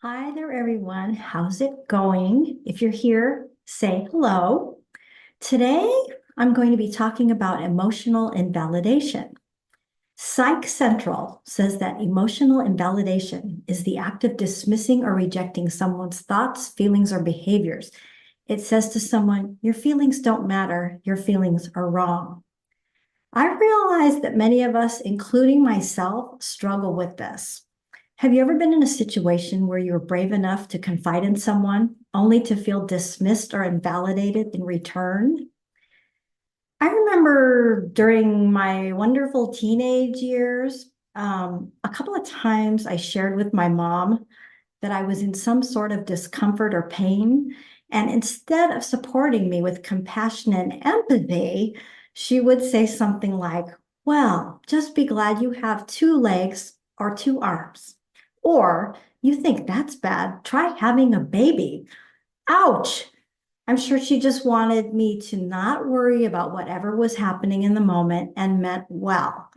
Hi there, everyone. How's it going? If you're here, say hello. Today, I'm going to be talking about emotional invalidation. Psych Central says that emotional invalidation is the act of dismissing or rejecting someone's thoughts, feelings, or behaviors. It says to someone, your feelings don't matter, your feelings are wrong. I realize that many of us, including myself, struggle with this. Have you ever been in a situation where you were brave enough to confide in someone only to feel dismissed or invalidated in return? I remember during my wonderful teenage years, a couple of times I shared with my mom that I was in some sort of discomfort or pain. And instead of supporting me with compassion and empathy, she would say something like, well, just be glad you have two legs or two arms. Or you think that's bad, try having a baby. Ouch. I'm sure she just wanted me to not worry about whatever was happening in the moment and meant well.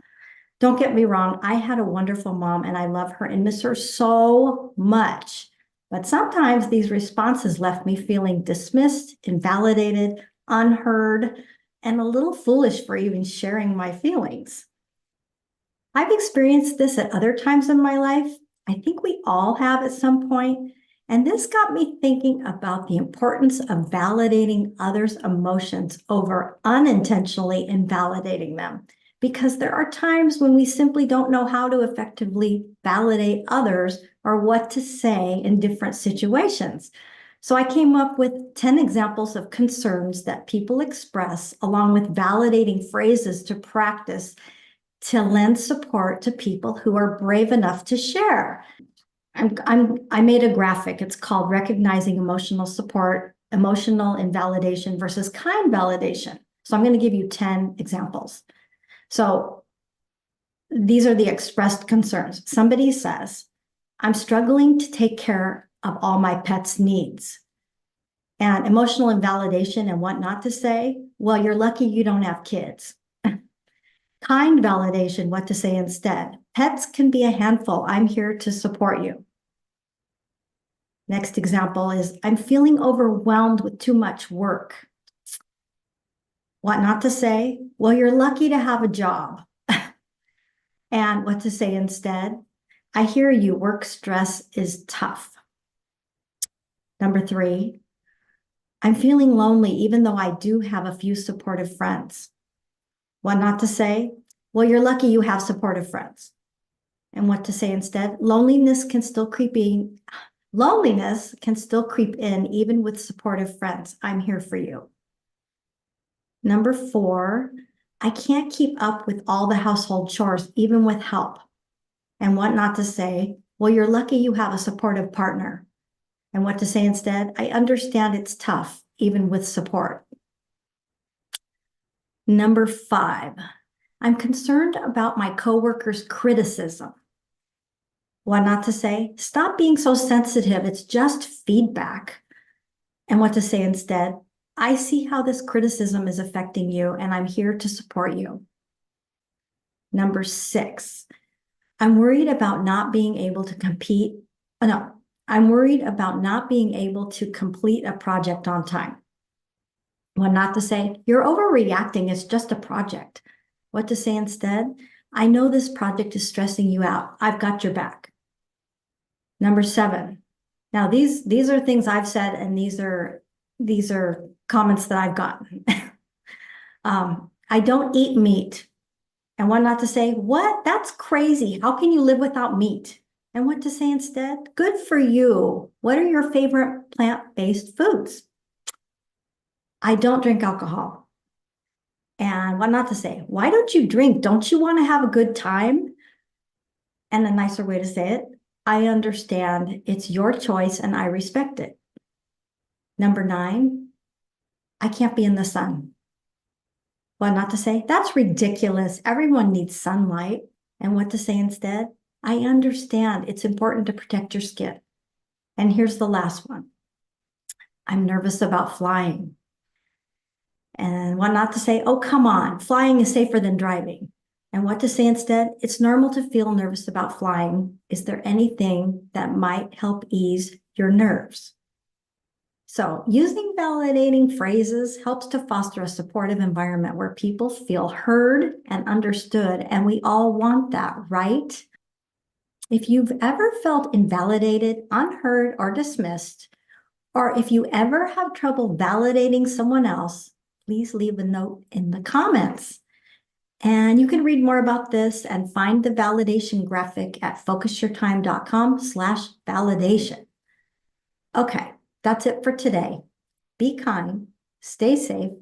Don't get me wrong, I had a wonderful mom and I love her and miss her so much. But sometimes these responses left me feeling dismissed, invalidated, unheard, and a little foolish for even sharing my feelings. I've experienced this at other times in my life. I think we all have at some point. And this got me thinking about the importance of validating others' emotions over unintentionally invalidating them. Because there are times when we simply don't know how to effectively validate others or what to say in different situations. So I came up with 10 examples of concerns that people express, along with validating phrases to practice to lend support to people who are brave enough to share. I made a graphic. It's called Recognizing Emotional Support, Emotional Invalidation versus Kind Validation. So I'm going to give you 10 examples. So these are the expressed concerns. Somebody says, I'm struggling to take care of all my pet's needs. And emotional invalidation and what not to say, well, you're lucky you don't have kids. Kind validation, what to say instead. Pets can be a handful. I'm here to support you. Next example is, I'm feeling overwhelmed with too much work. What not to say? Well, you're lucky to have a job. And what to say instead? I hear you, work stress is tough. Number 3, I'm feeling lonely even though I do have a few supportive friends. What not to say? Well, you're lucky you have supportive friends. And what to say instead? Loneliness can still creep in even with supportive friends. I'm here for you. Number 4, I can't keep up with all the household chores, even with help. And what not to say? Well, you're lucky you have a supportive partner. And what to say instead? I understand it's tough, even with support. Number 5, I'm concerned about my coworkers' criticism. What not to say? Stop being so sensitive. It's just feedback. And what to say instead? I see how this criticism is affecting you, and I'm here to support you. Number 6, I'm worried about not being able to compete. No, I'm worried about not being able to complete a project on time. What not to say? You're overreacting. It's just a project. What to say instead? I know this project is stressing you out. I've got your back. Number 7. Now, these are things I've said, and these are comments that I've gotten. I don't eat meat. And what not to say? What? That's crazy. How can you live without meat? And what to say instead? Good for you. What are your favorite plant-based foods? I don't drink alcohol. And what not to say? Why don't you drink? Don't you want to have a good time? And a nicer way to say it, I understand it's your choice and I respect it. Number 9, I can't be in the sun. What not to say? That's ridiculous. Everyone needs sunlight. And what to say instead? I understand it's important to protect your skin. And here's the last one. I'm nervous about flying. And what not to say? Oh, come on. Flying is safer than driving. And what to say instead? It's normal to feel nervous about flying. Is there anything that might help ease your nerves? So, using validating phrases helps to foster a supportive environment where people feel heard and understood, and we all want that, right? If you've ever felt invalidated, unheard, or dismissed, or if you ever have trouble validating someone else, please leave a note in the comments. And you can read more about this and find the validation graphic at focusyourtime.com/validation. Okay, that's it for today. Be kind, stay safe,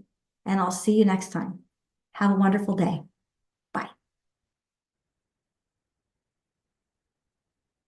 and I'll see you next time. Have a wonderful day.